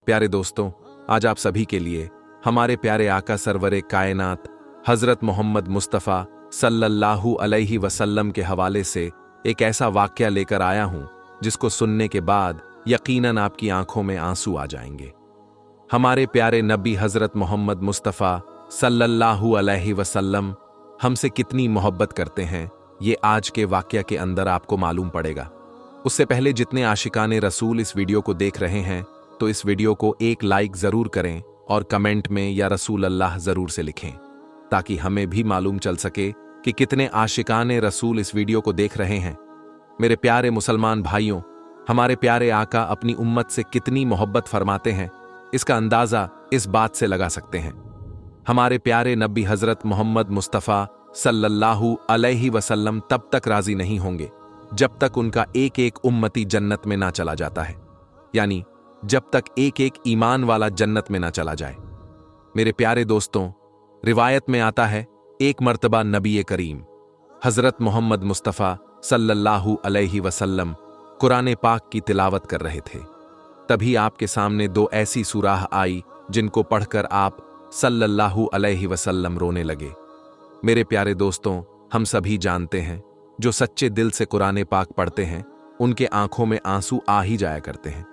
प्यारे दोस्तों, आज आप सभी के लिए हमारे प्यारे आका सरवरे कायनात हजरत मोहम्मद मुस्तफ़ा सल्लल्लाहु अलैहि वसल्लम के हवाले से एक ऐसा वाक़या लेकर आया हूं जिसको सुनने के बाद यकीनन आपकी आंखों में आंसू आ जाएंगे। हमारे प्यारे नबी हजरत मोहम्मद मुस्तफ़ा सल्लल्लाहु अलैहि वसल्लम हमसे कितनी मोहब्बत करते हैं, ये आज के वाक़या के अंदर आपको मालूम पड़ेगा। उससे पहले जितने आशिकाने रसूल इस वीडियो को देख रहे हैं तो इस वीडियो को एक लाइक ज़रूर करें और कमेंट में या रसूल अल्लाह ज़रूर से लिखें, ताकि हमें भी मालूम चल सके कि कितने आशिकाने रसूल इस वीडियो को देख रहे हैं। मेरे प्यारे मुसलमान भाइयों, हमारे प्यारे आका अपनी उम्मत से कितनी मोहब्बत फरमाते हैं, इसका अंदाज़ा इस बात से लगा सकते हैं। हमारे प्यारे नबी हज़रत मोहम्मद मुस्तफ़ा सल्लल्लाहु अलैहि वसल्लम तब तक राज़ी नहीं होंगे जब तक उनका एक एक उम्मती जन्नत में ना चला जाता है, यानी जब तक एक एक ईमान वाला जन्नत में ना चला जाए। मेरे प्यारे दोस्तों, रिवायत में आता है एक मर्तबा नबी करीम हज़रत मोहम्मद मुस्तफ़ा सल्लल्लाहु अलैहि वसल्लम कुरान पाक की तिलावत कर रहे थे। तभी आपके सामने दो ऐसी सूराह आई जिनको पढ़कर आप सल्लल्लाहु अलैहि वसल्लम रोने लगे। मेरे प्यारे दोस्तों, हम सभी जानते हैं जो सच्चे दिल से कुरान पाक पढ़ते हैं उनके आंखों में आंसू आ ही जाया करते हैं।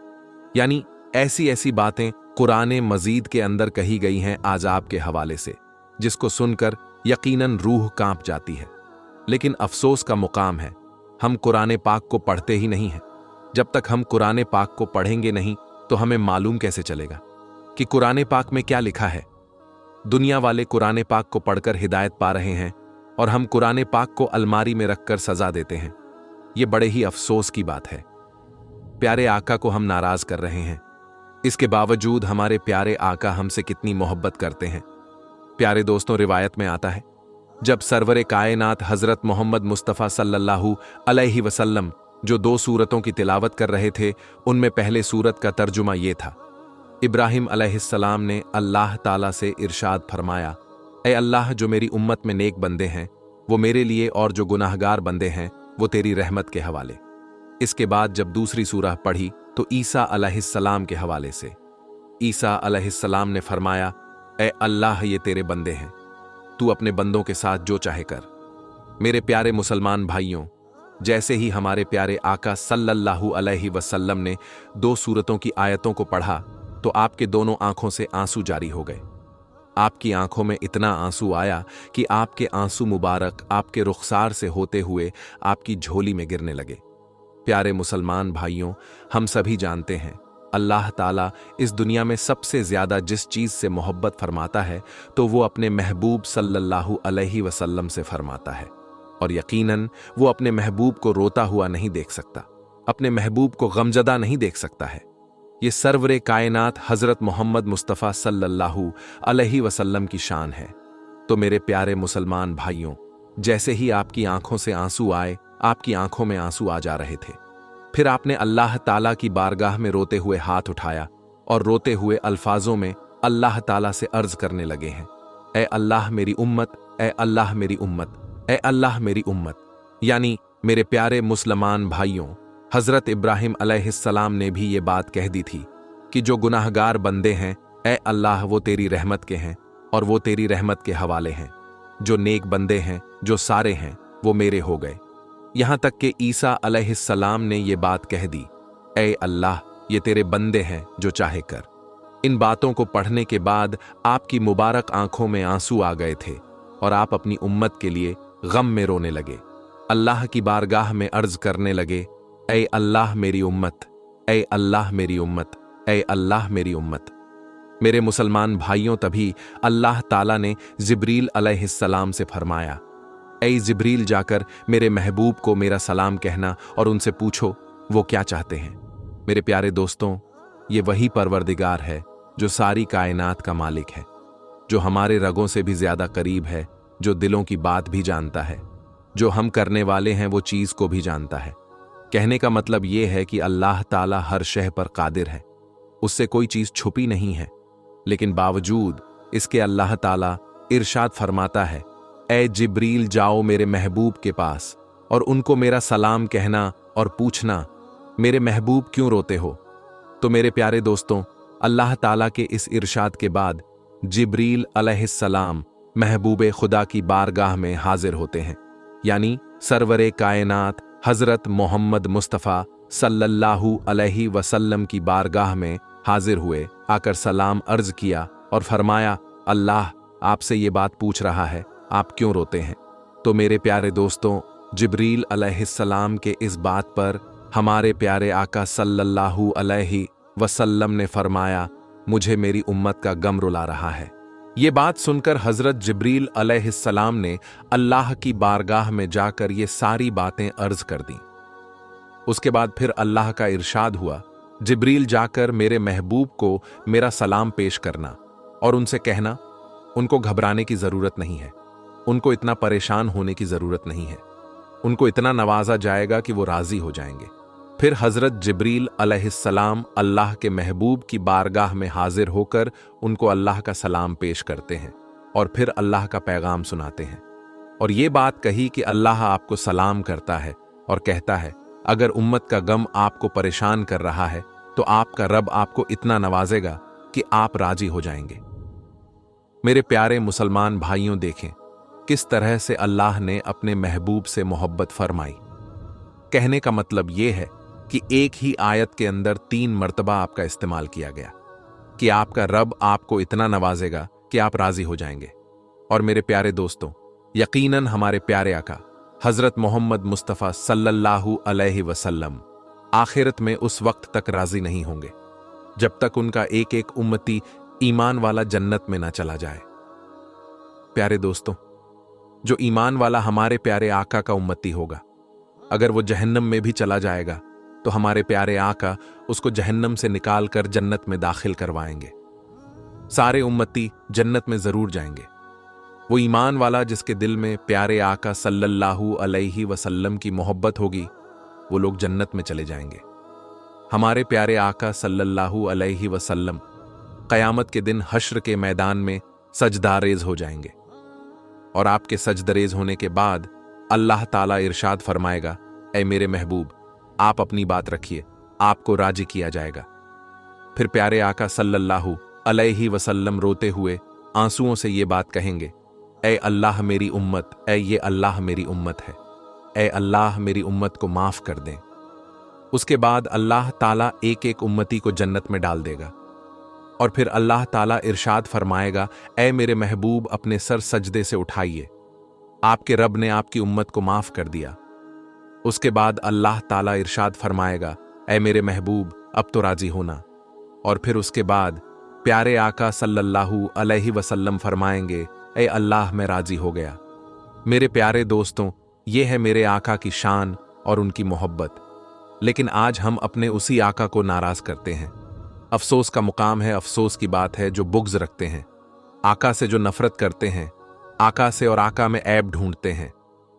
यानी ऐसी ऐसी बातें कुरान मजीद के अंदर कही गई हैं आज़ाब के हवाले से, जिसको सुनकर यकीनन रूह कांप जाती है। लेकिन अफसोस का मुकाम है, हम कुरान पाक को पढ़ते ही नहीं हैं। जब तक हम कुरान पाक को पढ़ेंगे नहीं तो हमें मालूम कैसे चलेगा कि कुरान पाक में क्या लिखा है। दुनिया वाले कुरान पाक को पढ़कर हिदायत पा रहे हैं और हम कुरान पाक को अलमारी में रखकर सजा देते हैं। ये बड़े ही अफसोस की बात है। प्यारे आका को हम नाराज कर रहे हैं, इसके बावजूद हमारे प्यारे आका हमसे कितनी मोहब्बत करते हैं। प्यारे दोस्तों, रिवायत में आता है जब सरवरे कायनात हजरत मोहम्मद मुस्तफ़ा सल्लल्लाहु अलैहि वसल्लम जो दो सूरतों की तिलावत कर रहे थे, उनमें पहले सूरत का तर्जुमा ये था। इब्राहिम अलैहिस्सलाम ने अल्लाह ताला से इरशाद फरमाया, ए अल्लाह, जो मेरी उम्मत में नेक बंदे हैं वो मेरे लिए, और जो गुनाहगार बंदे हैं वो तेरी रहमत के हवाले। इसके बाद जब दूसरी सूरह पढ़ी तो ईसा अलैहिस्सलाम के हवाले से ईसा अलैहिस्सलाम ने फरमाया, ए अल्लाह, ये तेरे बंदे हैं, तू अपने बंदों के साथ जो चाहे कर। मेरे प्यारे मुसलमान भाइयों, जैसे ही हमारे प्यारे आका सल्लल्लाहु अलैहि वसल्लम ने दो सूरतों की आयतों को पढ़ा तो आपके दोनों आंखों से आंसू जारी हो गए। आपकी आंखों में इतना आंसू आया कि आपके आंसू मुबारक आपके रुखसार से होते हुए आपकी झोली में गिरने लगे। प्यारे मुसलमान भाइयों, हम सभी जानते हैं अल्लाह ताला इस दुनिया में सबसे ज्यादा जिस चीज से मोहब्बत फरमाता है तो वो अपने महबूब सल्लल्लाहु अलैहि वसल्लम से फरमाता है। और यकीनन वो अपने महबूब को रोता हुआ नहीं देख सकता, अपने महबूब को गमजदा नहीं देख सकता है। ये सरवरे कायनात हजरत मोहम्मद मुस्तफ़ा सल्लल्लाहु अलैहि वसल्लम की शान है। तो मेरे प्यारे मुसलमान भाइयों, जैसे ही आपकी आंखों से आंसू आए, आपकी आंखों में आंसू आ जा रहे थे, फिर आपने अल्लाह ताला की बारगाह में रोते हुए हाथ उठाया और रोते हुए अल्फाजों में अल्लाह ताला से अर्ज करने लगे हैं, ए अल्लाह मेरी उम्मत, ए अल्लाह मेरी उम्मत, ए अल्लाह मेरी उम्मत। यानी मेरे प्यारे मुसलमान भाइयों, हजरत इब्राहिम अलैहिस्सलाम ने भी ये बात कह दी थी कि जो गुनाहगार बंदे हैं, ए अल्लाह, वो तेरी रहमत के हैं और वो तेरी रहमत के हवाले हैं। जो नेक बंदे हैं, जो सारे हैं, वो मेरे हो गए। यहां तक कि ईसा अलैहिस्सलाम ने ये बात कह दी, ए अल्लाह, ये तेरे बंदे हैं, जो चाहे कर। इन बातों को पढ़ने के बाद आपकी मुबारक आंखों में आंसू आ गए थे और आप अपनी उम्मत के लिए गम में रोने लगे, अल्लाह की बारगाह में अर्ज करने लगे, ए अल्लाह मेरी उम्मत, ए अल्लाह मेरी उम्मत, ए अल्लाह मेरी उम्मत। मेरे मुसलमान भाइयों, तभी अल्लाह ताला ने जिब्रील अलैहिस्सलाम से फरमाया, ए जिब्रील, जाकर मेरे महबूब को मेरा सलाम कहना और उनसे पूछो वो क्या चाहते हैं। मेरे प्यारे दोस्तों, ये वही परवरदिगार है जो सारी कायनात का मालिक है, जो हमारे रगों से भी ज्यादा करीब है, जो दिलों की बात भी जानता है, जो हम करने वाले हैं वो चीज को भी जानता है। कहने का मतलब ये है कि अल्लाह ताला हर शय पर कादिर है, उससे कोई चीज छुपी नहीं है। लेकिन बावजूद इसके अल्लाह ताला इरशाद फरमाता है, ए जिब्रील, जाओ मेरे महबूब के पास और उनको मेरा सलाम कहना और पूछना, मेरे महबूब क्यों रोते हो। तो मेरे प्यारे दोस्तों, अल्लाह ताला के इस इरशाद के बाद जिब्रील अलैहिस्सलाम महबूब खुदा की बारगाह में हाजिर होते हैं, यानी सरवरे कायनात हजरत मोहम्मद मुस्तफ़ा सल्लल्लाहु अलैहि वसल्लम की बारगाह में हाजिर हुए, आकर सलाम अर्ज किया और फरमाया, अल्लाह आपसे ये बात पूछ रहा है, आप क्यों रोते हैं? तो मेरे प्यारे दोस्तों, जिब्रील अलैहिस्सलाम के इस बात पर हमारे प्यारे आका सल्लल्लाहु अलैहि वसल्लम ने फरमाया, मुझे मेरी उम्मत का गम रुला रहा है। ये बात सुनकर हजरत जिब्रील अलैहिस्सलाम ने अल्लाह की बारगाह में जाकर ये सारी बातें अर्ज कर दी। उसके बाद फिर अल्लाह का इरशाद हुआ, जिब्रील जाकर मेरे महबूब को मेरा सलाम पेश करना और उनसे कहना, उनको घबराने की जरूरत नहीं है, उनको इतना परेशान होने की जरूरत नहीं है, उनको इतना नवाजा जाएगा कि वो राजी हो जाएंगे। फिर हजरत जिब्रील अलैहिस्सलाम अल्लाह के महबूब की बारगाह में हाजिर होकर उनको अल्लाह का सलाम पेश करते हैं और फिर अल्लाह का पैगाम सुनाते हैं और ये बात कही कि अल्लाह आपको सलाम करता है और कहता है, अगर उम्मत का गम आपको परेशान कर रहा है तो आपका रब आपको इतना नवाजेगा कि आप राजी हो जाएंगे। मेरे प्यारे मुसलमान भाइयों, देखें किस तरह से अल्लाह ने अपने महबूब से मोहब्बत फरमाई। कहने का मतलब यह है कि एक ही आयत के अंदर 3 मर्तबा आपका इस्तेमाल किया गया कि आपका रब आपको इतना नवाजेगा कि आप राजी हो जाएंगे। और मेरे प्यारे दोस्तों, यकीनन हमारे प्यारे आका हजरत मोहम्मद मुस्तफ़ा सल्लल्लाहु अलैहि वसल्लम आखिरत में उस वक्त तक राजी नहीं होंगे जब तक उनका एक एक उम्मती ईमान वाला जन्नत में ना चला जाए। प्यारे दोस्तों, जो ईमान वाला हमारे प्यारे आका का उम्मती होगा, अगर वो जहन्नम में भी चला जाएगा तो हमारे प्यारे आका उसको जहन्नम से निकालकर जन्नत में दाखिल करवाएंगे। सारे उम्मती जन्नत में जरूर जाएंगे। वो ईमान वाला जिसके दिल में प्यारे आका सल्लल्लाहु अलैहि वसल्लम की मोहब्बत होगी, वो लोग जन्नत में चले जाएंगे। हमारे प्यारे आका सल्लल्लाहु अलैहि वसल्लम क़यामत के दिन हश्र के मैदान में सजदारेज हो जाएंगे और आपके सजदरेज होने के बाद अल्लाह ताला इरशाद फरमाएगा, ऐ मेरे महबूब, आप अपनी बात रखिए, आपको राजी किया जाएगा। फिर प्यारे आका सल्लल्लाहु अलैहि वसल्लम रोते हुए आंसुओं से ये बात कहेंगे, ऐ अल्लाह मेरी उम्मत, ऐ ये अल्लाह मेरी उम्मत है, ऐ अल्लाह मेरी उम्मत को माफ कर दें। उसके बाद अल्लाह ताला एक एक उम्मती को जन्नत में डाल देगा और फिर अल्लाह ताला इरशाद फरमाएगा, ऐ मेरे महबूब, अपने सर सजदे से उठाइए, आपके रब ने आपकी उम्मत को माफ कर दिया। उसके बाद अल्लाह ताला इरशाद फरमाएगा, ऐ मेरे महबूब, अब तो राजी होना। और फिर उसके बाद प्यारे आका सल्लल्लाहु अलैहि वसल्लम फरमाएंगे, ऐ अल्लाह मैं राजी हो गया। मेरे प्यारे दोस्तों, ये है मेरे आका की शान और उनकी मोहब्बत। लेकिन आज हम अपने उसी आका को नाराज करते हैं। अफसोस का मुकाम है, अफसोस की बात है जो बुग़्ज़ रखते हैं, आका से जो नफरत करते हैं, आका से और आका में ऐब ढूंढते हैं।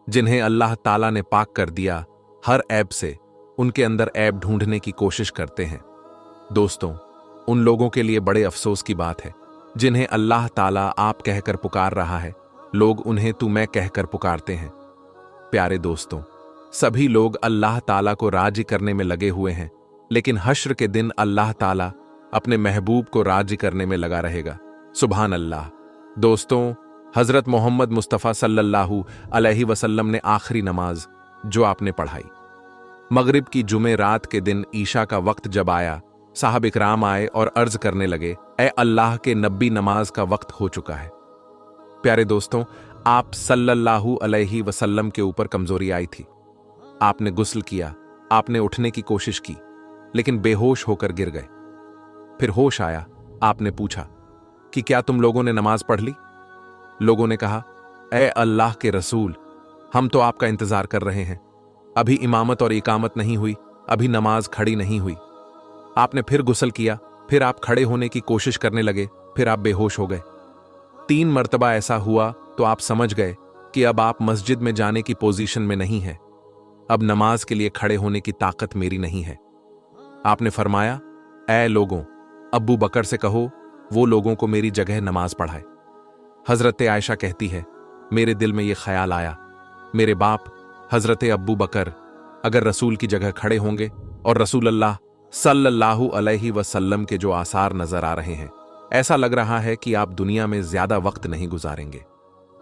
जिन्हें अल्लाह ताला ने पाक कर दिया हर ऐब से, उनके अंदर ऐब ढूंढने की कोशिश करते हैं। दोस्तों, उन लोगों के लिए बड़े अफसोस की बात है जिन्हें अल्लाह ताला आप कहकर पुकार रहा है, लोग उन्हें तू मैं कहकर पुकारते हैं। प्यारे दोस्तों, सभी लोग अल्लाह ताला को राजी करने में लगे हुए हैं, लेकिन हश्र के दिन अल्लाह ताला अपने महबूब को राजी करने में लगा रहेगा। सुभान अल्लाह। दोस्तों, हजरत मोहम्मद मुस्तफ़ा सल्लल्लाहु अलैहि वसल्लम ने आखिरी नमाज जो आपने पढ़ाई, मगरिब की जुमे रात के दिन ईशा का वक्त जब आया, साहब इकराम आए और अर्ज करने लगे, ए अल्लाह के नबी, नमाज का वक्त हो चुका है। प्यारे दोस्तों, आप सल्लल्लाहु अलैहि वसल्लम के ऊपर कमजोरी आई थी। आपने गुस्ल किया, आपने उठने की कोशिश की, लेकिन बेहोश होकर गिर गए। फिर होश आया, आपने पूछा कि क्या तुम लोगों ने नमाज पढ़ ली? लोगों ने कहा, ए अल्लाह के रसूल, हम तो आपका इंतजार कर रहे हैं, अभी इमामत और इकामत नहीं हुई, अभी नमाज खड़ी नहीं हुई। आपने फिर गुस्ल किया, फिर आप खड़े होने की कोशिश करने लगे, फिर आप बेहोश हो गए। 3 मर्तबा ऐसा हुआ तो आप समझ गए कि अब आप मस्जिद में जाने की पोजीशन में नहीं है, अब नमाज के लिए खड़े होने की ताकत मेरी नहीं है। आपने फरमाया, ऐ लोगों, अब्बू बकर से कहो वो लोगों को मेरी जगह नमाज पढ़ाए। हजरत आयशा कहती है, मेरे दिल में यह ख्याल आया, मेरे बाप हजरत अब्बू बकर अगर रसूल की जगह खड़े होंगे और रसूल अल्लाह सल्लल्लाहु अलैहि वसल्लम के जो आसार नजर आ रहे हैं, ऐसा लग रहा है कि आप दुनिया में ज्यादा वक्त नहीं गुजारेंगे।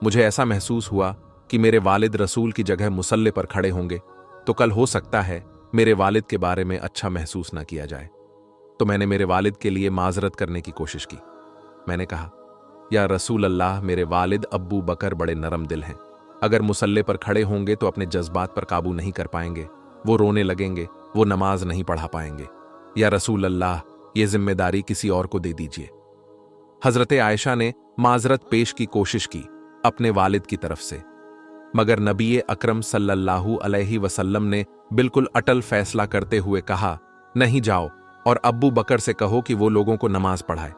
मुझे ऐसा महसूस हुआ कि मेरे वालिद रसूल की जगह मुसल्ले पर खड़े होंगे तो कल हो सकता है मेरे वालिद के बारे में अच्छा महसूस ना किया जाए। तो मैंने मेरे वालिद के लिए माजरत करने की कोशिश की। मैंने कहा, या रसूल अल्लाह, मेरे वालिद अब्बू बकर बड़े नरम दिल हैं। अगर मुसल्ले पर खड़े होंगे तो अपने जज्बात पर काबू नहीं कर पाएंगे, वो रोने लगेंगे, वो नमाज नहीं पढ़ा पाएंगे। या रसूल अल्लाह, ये जिम्मेदारी किसी और को दे दीजिए। हजरत आयशा ने माजरत पेश की कोशिश की अपने वालिद की तरफ से, मगर नबी अकरम सल्लल्लाहु अलैहि वसल्लम ने बिल्कुल अटल फैसला करते हुए कहा, नहीं, जाओ और अब्बू बकर से कहो कि वो लोगों को नमाज पढ़ाए।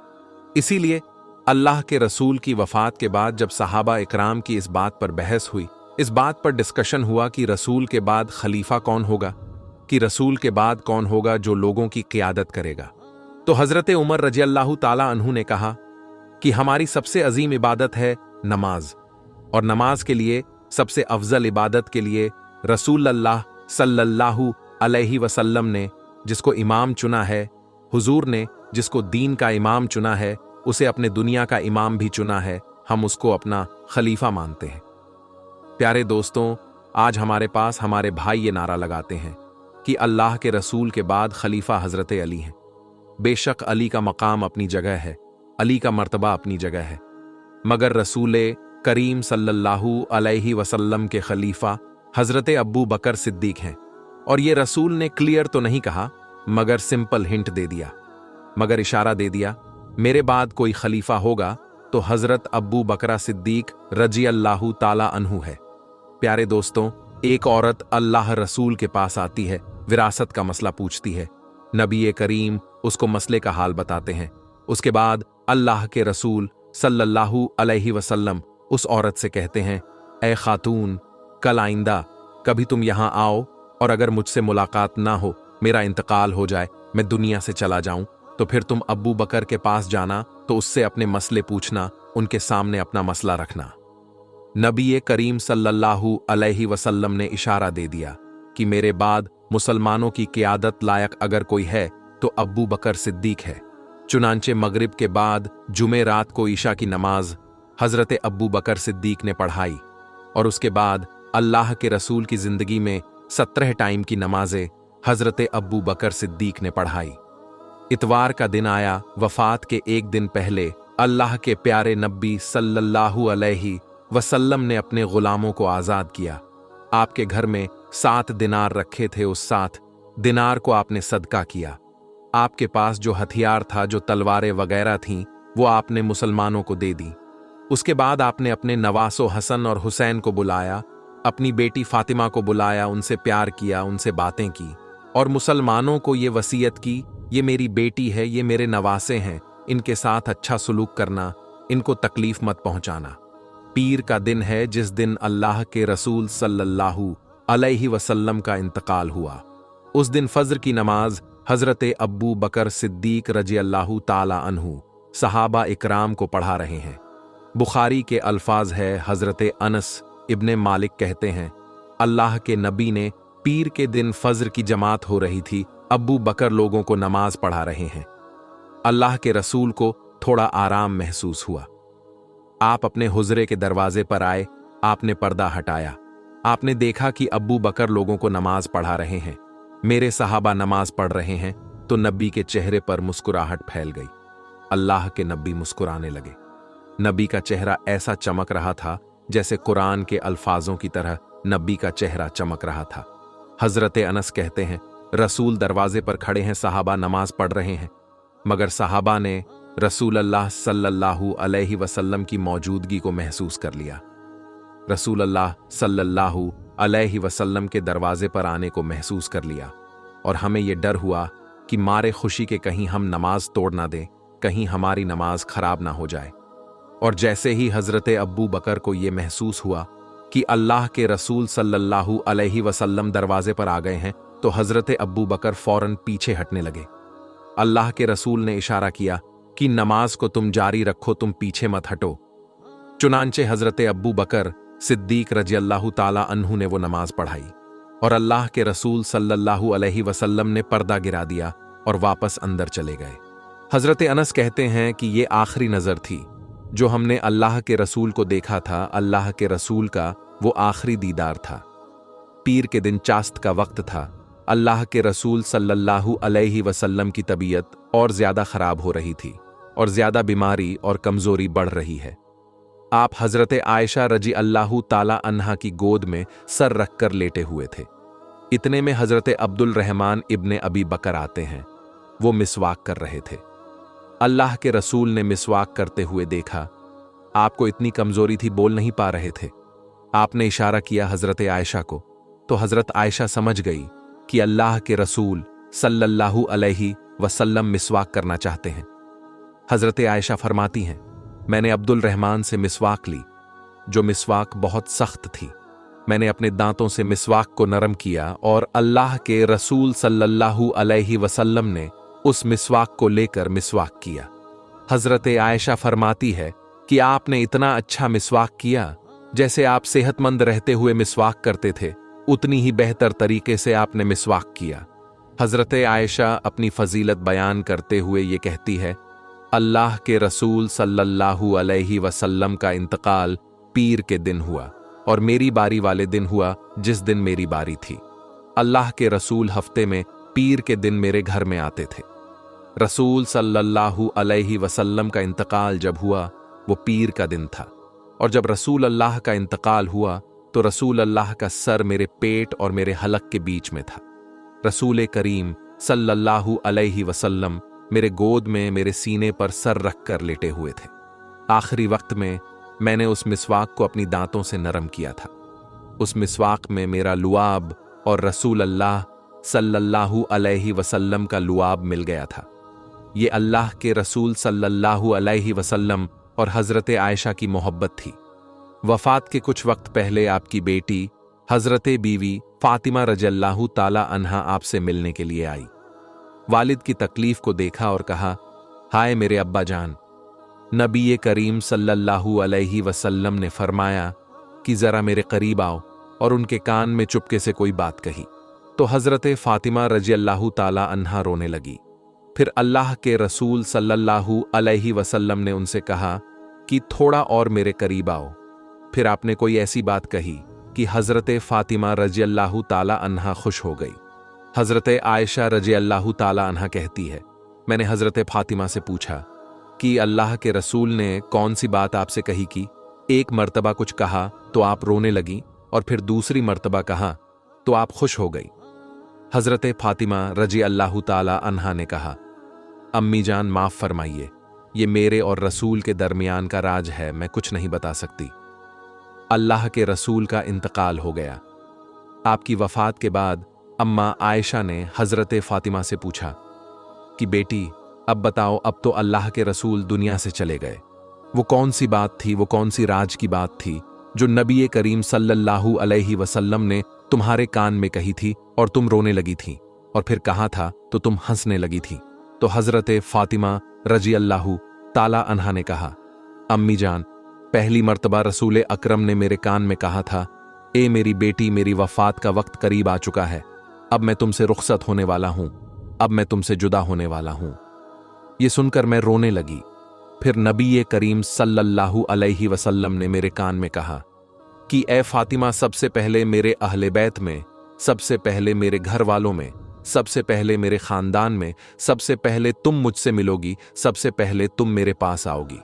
इसीलिए अल्लाह के रसूल की वफात के बाद जब सहाबा इकराम की इस बात पर बहस हुई, इस बात पर डिस्कशन हुआ कि रसूल के बाद खलीफा कौन होगा, कि रसूल के बाद कौन होगा जो लोगों की क़ियादत करेगा, तो हजरत उमर रजी अल्लाह ताला अन्हु ने कहा कि हमारी सबसे अजीम इबादत है नमाज, और नमाज के लिए सबसे अफजल इबादत के लिए रसूल अल्लाह सल्लल्लाहु अलैहि वसल्लम ने जिसको इमाम चुना है, हुजूर ने जिसको दीन का इमाम चुना है, उसे अपने दुनिया का इमाम भी चुना है, हम उसको अपना खलीफा मानते हैं। प्यारे दोस्तों, आज हमारे पास हमारे भाई ये नारा लगाते हैं कि अल्लाह के रसूल के बाद खलीफा हजरत अली हैं। बेशक अली का मकाम अपनी जगह है, अली का मर्तबा अपनी जगह है, मगर रसूल करीम सल्लल्लाहु अलैहि वसल्लम के खलीफा हजरत अब्बू बकर सिद्दीक हैं। और ये रसूल ने क्लियर तो नहीं कहा, मगर सिंपल हिंट दे दिया, मगर इशारा दे दिया, मेरे बाद कोई खलीफा होगा तो हजरत अब्बू बकरा सिद्दीक रजी अल्लाहु ताला अन्हु है। प्यारे दोस्तों, एक औरत अल्लाह रसूल के पास आती है, विरासत का मसला पूछती है। नबी करीम उसको मसले का हाल बताते हैं। उसके बाद अल्लाह के रसूल सल्लल्लाहु अलैहि वसल्लम उस औरत से कहते हैं, ए खातून, कल आइंदा कभी तुम यहां आओ और अगर मुझसे मुलाकात ना हो, मेरा इंतकाल हो जाए, मैं दुनिया से चला जाऊं, तो फिर तुम अब्बू बकर के पास जाना, तो उससे अपने मसले पूछना, उनके सामने अपना मसला रखना। नबी करीम सल्लल्लाहु अलैहि वसल्लम ने इशारा दे दिया कि मेरे बाद मुसलमानों की क़ियादत लायक अगर कोई है तो अब्बू बकर सिद्दीक है। चुनांचे मगरिब के बाद जुमे रात को ईशा की नमाज हजरत अब्बू बकर सिद्दीक ने पढ़ाई, और उसके बाद अल्लाह के रसूल की जिंदगी में 17 टाइम की नमाजें हजरत अब्बू बकर सिद्दीक ने पढ़ाई। इतवार का दिन आया, वफात के एक दिन पहले अल्लाह के प्यारे नबी सल्लल्लाहु अलैहि वसल्लम ने अपने गुलामों को आज़ाद किया। आपके घर में 7 दिनार रखे थे, उस 7 दिनार को आपने सदका किया। आपके पास जो हथियार था, जो तलवारें वगैरह थीं, वो आपने मुसलमानों को दे दी। उसके बाद आपने अपने नवासों हसन और हुसैन को बुलाया, अपनी बेटी फातिमा को बुलाया, उनसे प्यार किया, उनसे बातें की, और मुसलमानों को ये वसीयत की, ये मेरी बेटी है, ये मेरे नवासे हैं, इनके साथ अच्छा सलूक करना, इनको तकलीफ मत पहुंचाना। पीर का दिन है जिस दिन अल्लाह के रसूल सल्लल्लाहु अलैहि वसल्लम का इंतकाल हुआ। उस दिन फज्र की नमाज हजरत अब्बू बकर सिद्दीक रजी अल्लाहु ताला अन्हु सहाबा इकराम को पढ़ा रहे हैं। बुखारी के अल्फाज है, हजरत अनस इब्ने मालिक कहते हैं, अल्लाह के नबी ने पीर के दिन फज्र की जमात हो रही थी, अब्बू बकर लोगों को नमाज पढ़ा रहे हैं। अल्लाह के रसूल को थोड़ा आराम महसूस हुआ। आप अपने हुजरे के दरवाजे पर आए, आपने पर्दा हटाया, आपने देखा कि अब्बू बकर लोगों को नमाज पढ़ा रहे हैं, मेरे सहाबा नमाज पढ़ रहे हैं, तो नबी के चेहरे पर मुस्कुराहट फैल गई। अल्लाह के नबी मुस्कुराने लगे। नबी का चेहरा ऐसा चमक रहा था जैसे कुरान के अल्फाजों की तरह नबी का चेहरा चमक रहा था। हजरत अनस कहते हैं, रसूल दरवाजे पर खड़े हैं, सहाबा नमाज पढ़ रहे हैं, मगर सहाबा ने रसूल अल्लाह सल्लल्लाहु अलैहि वसल्लम की मौजूदगी को महसूस कर लिया। रसूल अल्लाह सल्लल्लाहु अलैहि वसल्लम के दरवाजे पर आने को महसूस कर लिया, और हमें यह डर हुआ कि मारे खुशी के कहीं हम नमाज तोड़ ना दें, कहीं हमारी नमाज खराब ना हो जाए। और जैसे ही हजरत अब्बू बकर को यह महसूस हुआ कि अल्लाह के रसूल सल्लल्लाहु अलैहि वसल्लम दरवाजे पर आ गए हैं, तो हजरत अब्बू बकर फौरन पीछे हटने लगे। अल्लाह के रसूल ने इशारा किया कि नमाज को तुम जारी रखो, तुम पीछे मत हटो। चुनांचे हजरत अब्बू बकर सिद्दीक रजी अल्लाह ताला अन्हु ने वो नमाज पढ़ाई, और अल्लाह के रसूल सल्लल्लाहु अलैहि वसल्लम ने पर्दा गिरा दिया, और वापस अंदर चले गए। हजरत अनस कहते हैं कि ये आखिरी नज़र थी जो हमने अल्लाह के रसूल को देखा था। अल्लाह के रसूल का वो आखिरी दीदार था। पीर के दिन चास्त का वक्त था। अल्लाह के रसूल सल्लल्लाहु अलैहि वसल्लम की तबीयत और ज़्यादा ख़राब हो रही थी और ज़्यादा बीमारी और कमज़ोरी बढ़ रही है। आप हज़रत आयशा रजी अल्लाहु ताला अन्हा की गोद में सर रखकर लेटे हुए थे। इतने में हज़रत अब्दुल रहमान इब्ने अबी बकर आते हैं। वो मिसवाक कर रहे थे। अल्लाह के रसूल ने मिसवाक करते हुए देखा। आपको इतनी कमज़ोरी थी, बोल नहीं पा रहे थे। आपने इशारा किया हज़रत आयशा को, तो हज़रत आयशा समझ गई कि अल्लाह के रसूल सल्लल्लाहु अलैहि वसल्लम मिसवाक करना चाहते हैं। हज़रत आयशा फरमाती हैं, मैंने अब्दुल रहमान से मिसवाक ली, जो मिसवाक बहुत सख्त थी। मैंने अपने दांतों से मिसवाक को नरम किया और अल्लाह के रसूल सल्लल्लाहु अलैहि वसल्लम ने उस मिसवाक को लेकर मिसवाक किया। हज़रत आयशा फरमाती है कि आपने इतना अच्छा मिसवाक किया, जैसे आप सेहतमंद रहते हुए मिसवाक करते थे, उतनी ही बेहतर तरीके से आपने मिसवाक किया। हज़रत आयशा अपनी फजीलत बयान करते हुए ये कहती है, अल्लाह के रसूल सल्लल्लाहु अलैहि वसल्लम का इंतकाल पीर के दिन हुआ और मेरी बारी वाले दिन हुआ जिस दिन मेरी बारी थी। अल्लाह के रसूल हफ्ते में पीर के दिन मेरे घर में आते थे। रसूल सल्लल्लाहु अलैहि वसल्लम का इंतकाल जब हुआ वो पीर का दिन था, और जब रसूल अल्लाह का इंतकाल हुआ तो रसूल अल्लाह का सर मेरे पेट और मेरे हलक के बीच में था। रसूल करीम सल्लल्लाहु अलैहि वसल्लम मेरे गोद में मेरे सीने पर सर रखकर लेटे हुए थे। आखिरी वक्त में मैंने उस मिसवाक को अपनी दांतों से नरम किया था। उस मिसवाक में मेरा लुआब और रसूल अल्लाह सल्लल्लाहु अलैहि वसल्लम का लुआब मिल गया था। ये अल्लाह के रसूल सल्लल्लाहु अलैहि वसल्लम और हज़रत आयशा की मोहब्बत थी। वफ़ात के कुछ वक्त पहले आपकी बेटी हज़रत बीवी फ़ातिमा रज़ियल्लाहु ताला अन्हा आपसे मिलने के लिए आई। वालिद की तकलीफ को देखा और कहा, हाय मेरे अब्बा जान। नबी करीम सल्लल्लाहु अलैहि वसल्लम ने फरमाया कि ज़रा मेरे करीब आओ, और उनके कान में चुपके से कोई बात कही तो हज़रत फ़ातिमा रज़ियल्लाहु ताला अन्हा रोने लगी। फिर अल्लाह के रसूल सल्लल्लाहु अलैहि वसल्लम ने उनसे कहा कि थोड़ा और मेरे करीब आओ। फिर आपने कोई ऐसी बात कही कि हज़रत फ़ातिमा रज़ियल्लाहु ताला अन्हा खुश हो गई। हज़रत आयशा रज़ियल्लाहु ताला अन्हा कहती है, मैंने हज़रत फ़ातिमा से पूछा कि अल्लाह के रसूल ने कौन सी बात आपसे कही कि एक मर्तबा कुछ कहा तो आप रोने लगी और फिर दूसरी मर्तबा कहा तो आप खुश हो गई। हज़रत फ़ातिमा रज़ियल्लाहु ताला अन्हा ने कहा, अम्मी जान माफ़ फरमाइए, ये मेरे और रसूल के दरमियान का राज है, मैं कुछ नहीं बता सकती। अल्लाह के रसूल का इंतकाल हो गया। आपकी वफ़ात के बाद अम्मा आयशा ने हज़रत फ़ातिमा से पूछा कि बेटी अब बताओ, अब तो अल्लाह के रसूल दुनिया से चले गए, वो कौन सी बात थी, वो कौन सी राज की बात थी जो नबी करीम सल्लल्लाहु अलैहि वसल्लम ने तुम्हारे कान में कही थी और तुम रोने लगी थी, और फिर कहा था तो तुम हंसने लगी थी। तो हज़रत फ़ातिमा रज़ियल्लाहु ताला अन्हा ने कहा, अम्मी जान, पहली मर्तबा रसूल अकरम ने मेरे कान में कहा था, ए मेरी बेटी, मेरी वफ़ात का वक्त करीब आ चुका है, अब मैं तुमसे रुखसत होने वाला हूँ, अब मैं तुमसे जुदा होने वाला हूँ। ये सुनकर मैं रोने लगी। फिर नबी करीम सल्लल्लाहु अलैहि वसल्लम ने मेरे कान में कहा कि ए फ़ातिमा, सबसे पहले मेरे अहले बैत में, सबसे पहले मेरे घर वालों में, सबसे पहले मेरे ख़ानदान में, सबसे पहले तुम मुझसे मिलोगी, सबसे पहले तुम मेरे पास आओगी।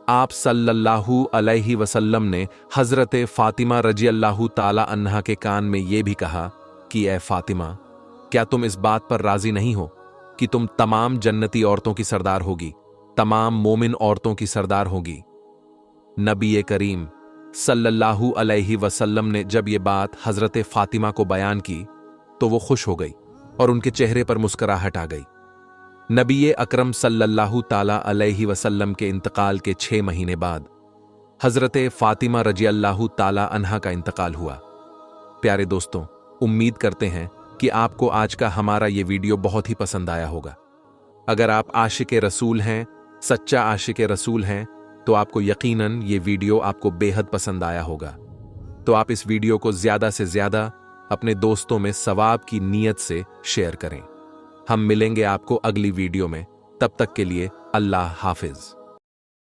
आप सल्लल्लाहु अलैहि वसल्लम ने हज़रत फ़ातिमा रज़ियल्लाहु ताला अन्हा के कान में ये भी कहा कि ए फ़ातिमा, क्या तुम इस बात पर राज़ी नहीं हो कि तुम तमाम जन्नती औरतों की सरदार होगी, तमाम मोमिन औरतों की सरदार होगी। नबी करीम सल्लल्लाहु अलैहि वसल्लम ने जब ये बात हज़रत फ़ातिमा को बयान की तो वो खुश हो गई और उनके चेहरे पर मुस्कुराहट आ गई। नबी अकरम सल्लल्लाहु ताला अलैहि वसल्लम के इंतकाल के 6 महीने बाद हज़रत फ़ातिमा रज़ियल्लाहु ताला अन्हा का इंतकाल हुआ। प्यारे दोस्तों, उम्मीद करते हैं कि आपको आज का हमारा ये वीडियो बहुत ही पसंद आया होगा। अगर आप आशिक रसूल हैं, सच्चा आशिक रसूल हैं, तो आपको यकीनन ये वीडियो आपको बेहद पसंद आया होगा। तो आप इस वीडियो को ज़्यादा से ज़्यादा अपने दोस्तों में सवाब की नीयत से शेयर करें। हम मिलेंगे आपको अगली वीडियो में। तब तक के लिए अल्लाह हाफिज।